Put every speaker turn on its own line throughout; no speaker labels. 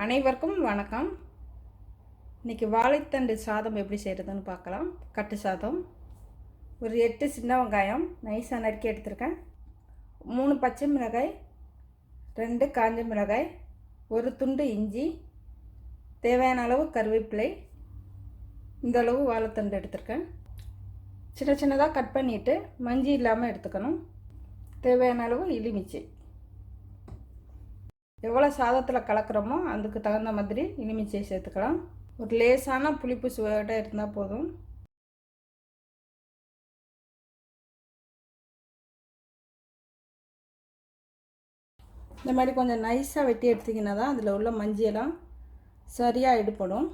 அனைவருக்கும் வணக்கம். இன்றைக்கி வாழைத்தண்டு சாதம் எப்படி செய்கிறதுன்னு பார்க்கலாம். கட்டு சாதம். ஒரு 8 சின்ன வெங்காயம் நைஸாக நறுக்கி எடுத்துருக்கேன். 3 பச்சை மிளகாய், 2 காஞ்ச மிளகாய், ஒரு துண்டு இஞ்சி, தேவையான அளவு கருவேப்பிலை, இந்த அளவு வாழைத்தண்டு எடுத்துருக்கேன். சின்ன சின்னதாக கட் பண்ணிவிட்டு மஞ்சி இல்லாமல் எடுத்துக்கணும். தேவையான அளவு எலுமிச்சை. எவ்வளோ சாதத்தில் கலக்கிறோமோ அதுக்கு தகுந்த மாதிரி எலுமிச்சை சேர்த்துக்கலாம். ஒரு லேசான புளிப்பு சுவையோடு இருந்தால் போதும். இந்த மாதிரி கொஞ்சம் நைஸாக வெட்டி எடுத்திங்கன்னா தான் அதில் உள்ள மஞ்சியெல்லாம் சரியாக எடுப்படும்.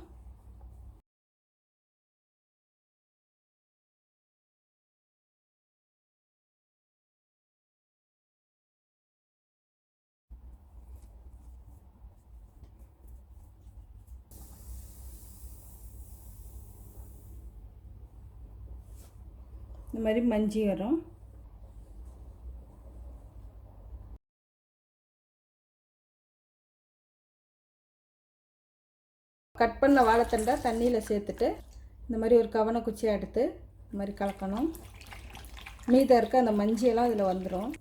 இந்த மாதிரி மஞ்சி வரும். கட் பண்ண வாழைத்தண்டை தண்ணியில் சேர்த்துட்டு இந்த மாதிரி ஒரு கவனை குச்சியாக எடுத்து இந்த மாதிரி கலக்கணும். மீதம் இருக்க அந்த மஞ்சியெல்லாம் இதில் வந்துடும்.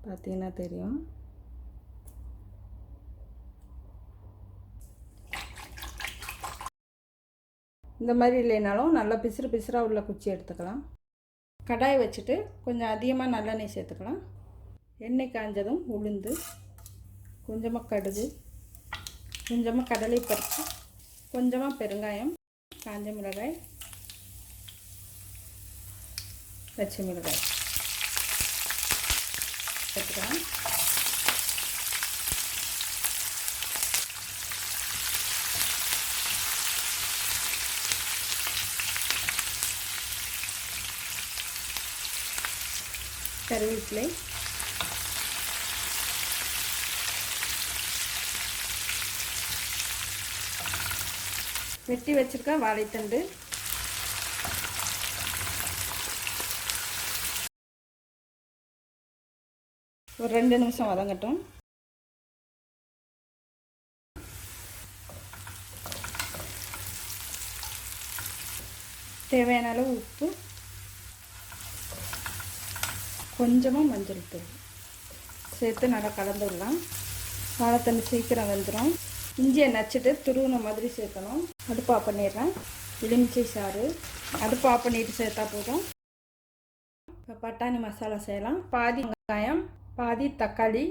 பார்த்தீங்கன்னா தெரியும். இந்த மாதிரி இல்லைனாலும் நல்லா பிசுறு பிசுறாக உள்ள குச்சி எடுத்துக்கலாம். கடாய் வச்சுட்டு கொஞ்சம் அதிகமாக நல்லெண்ணெய் சேர்த்துக்கலாம். எண்ணெய் காஞ்சதும் உளுந்து, கொஞ்சமாக கடுகு, கொஞ்சமாக கடலை பருப்பு, கொஞ்சமாக பெருங்காயம், காஞ்ச மிளகாய், பச்சை மிளகாய் சேர்த்துக்கலாம். கருவேப்பிலை, வெட்டி வச்சிருக்க வாழைத்தண்டு, ஒரு 2 நிமிஷம் வதங்கட்டும். தேவையான அளவு உப்பு, கொஞ்சமாக மஞ்சள் தூள் சேர்த்து நல்லா கலந்து விடலாம். வாழைத்தண்டு சீக்கிரம் வெந்துடும். இஞ்சியை நச்சுட்டு துருவின மாதிரி சேர்க்கணும். அடுப்பு ஆஃப் பண்ணிடுறேன். எலுமிச்சை சாறு அடுப்பு ஆஃப் பண்ணிட்டு சேர்த்தா போதும். இப்போ பட்டாணி மசாலா செய்யலாம். பாதி வெங்காயம், பாதி தக்காளி,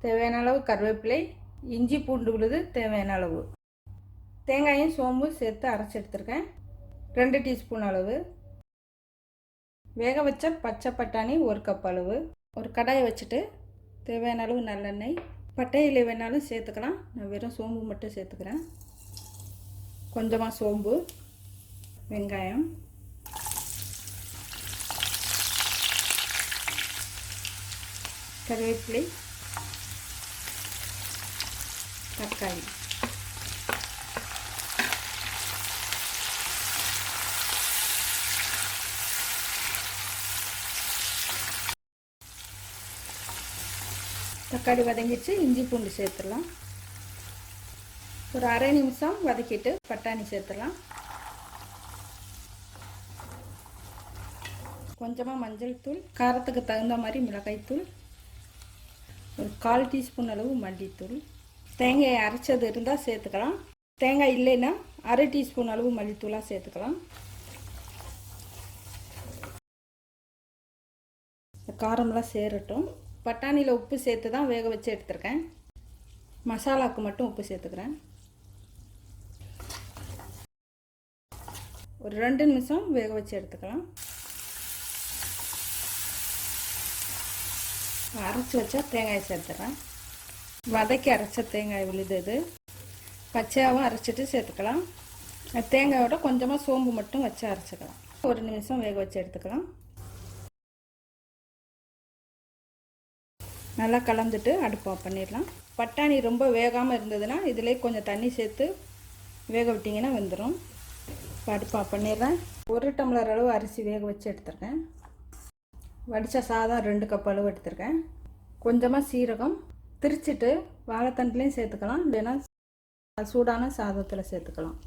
தேவையான அளவு கருவேப்பிலை, இஞ்சி பூண்டு விழுது தேவையான அளவு, தேங்காயும் சோம்பு சேர்த்து அரைச்சி எடுத்துருக்கேன். 2 டீஸ்பூன் அளவு, வேக வச்ச பச்சை பட்டாணி 1 கப் அளவு. ஒரு கடாயை வச்சுட்டு தேவையான அளவு நல்லெண்ணெய், பட்டை இலை வேணாலும் சேர்த்துக்கலாம். நான் வெறும் சோம்பு மட்டும் சேர்த்துக்கிறேன். கொஞ்சமாக சோம்பு, வெங்காயம், கருவேப்பிலை, தக்காளி, தக்காளி வதங்கிச்சு. இஞ்சி பூண்டு சேர்த்துடலாம். ஒரு அரை நிமிஷம் வதக்கிட்டு பட்டாணி சேர்த்துடலாம். கொஞ்சமாக மஞ்சள் தூள், காரத்துக்கு தகுந்த மாதிரி மிளகாய்த்தூள், ஒரு 1/4 டீஸ்பூன் அளவு மல்லித்தூள், தேங்காயை அரைச்சது இருந்தால் சேர்த்துக்கலாம். தேங்காய் இல்லைன்னா அரை டீஸ்பூன் அளவு மல்லித்தூளாக சேர்த்துக்கலாம். காரமெல்லாம் சேரட்டும். பட்டாணியில் உப்பு சேர்த்து தான் வேக வச்சு எடுத்துருக்கேன். மசாலாவுக்கு மட்டும் உப்பு சேர்த்துக்கிறேன். ஒரு 2 நிமிஷம் வேக வச்சு எடுத்துக்கலாம். அரைச்சி வச்சா தேங்காய் சேர்த்துறேன். வதக்கி அரைச்ச தேங்காய் விழுது பச்சையாகவும் அரைச்சிட்டு சேர்த்துக்கலாம். தேங்காயோட கொஞ்சமாக சோம்பு மட்டும் வச்சு அரைச்சிக்கலாம். 1 நிமிஷம் வேக வச்சு எடுத்துக்கலாம். நல்லா கலந்துட்டு அடுப்பு ஆஃப் பண்ணிடலாம். பட்டாணி ரொம்ப வேகாமல் இருந்ததுன்னா இதிலே கொஞ்சம் தண்ணி சேர்த்து வேக விட்டிங்கன்னா வெந்துடும். இப்போ அடுப்பு ஆஃப் பண்ணிடுறேன். 1 டம்ளர் அளவு அரிசி வேக வச்சு எடுத்துருக்கேன். வடித்த சாதம் 2 கப் அளவு எடுத்துருக்கேன். கொஞ்சமாக சீரகம் திரிச்சிட்டு வாழைத்தண்டுலேயும் சேர்த்துக்கலாம். இல்லைன்னா சூடான சாதத்தில் சேர்த்துக்கலாம்.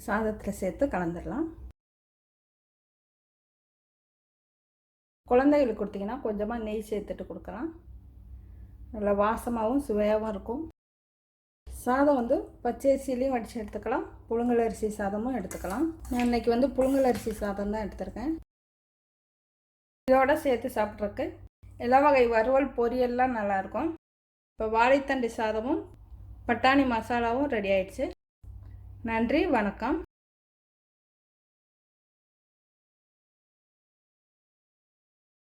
சாதத்தில் சேர்த்து கலந்துடலாம். குழந்தைகளுக்கு கொடுத்தீங்கன்னா கொஞ்சமாக நெய் சேர்த்துட்டு கொடுக்கலாம். நல்லா வாசமாகவும் சுவையாகவும் இருக்கும். சாதம் வந்து பச்சரிசிலையும் வடித்து எடுத்துக்கலாம், புழுங்கல் அரிசி சாதமும் எடுத்துக்கலாம். நான் இன்றைக்கி புழுங்கல் அரிசி சாதம் தான் எடுத்திருக்கேன். இதோடு சேர்த்து சாப்பிட்றதுக்கு எல்லா வகை வறுவல் பொரியல்லாம் நல்லாயிருக்கும். இப்போ வாழைத்தண்டு சாதமும் பட்டாணி மசாலாவும் ரெடி ஆயிடுச்சு. நன்றி, வணக்கம்.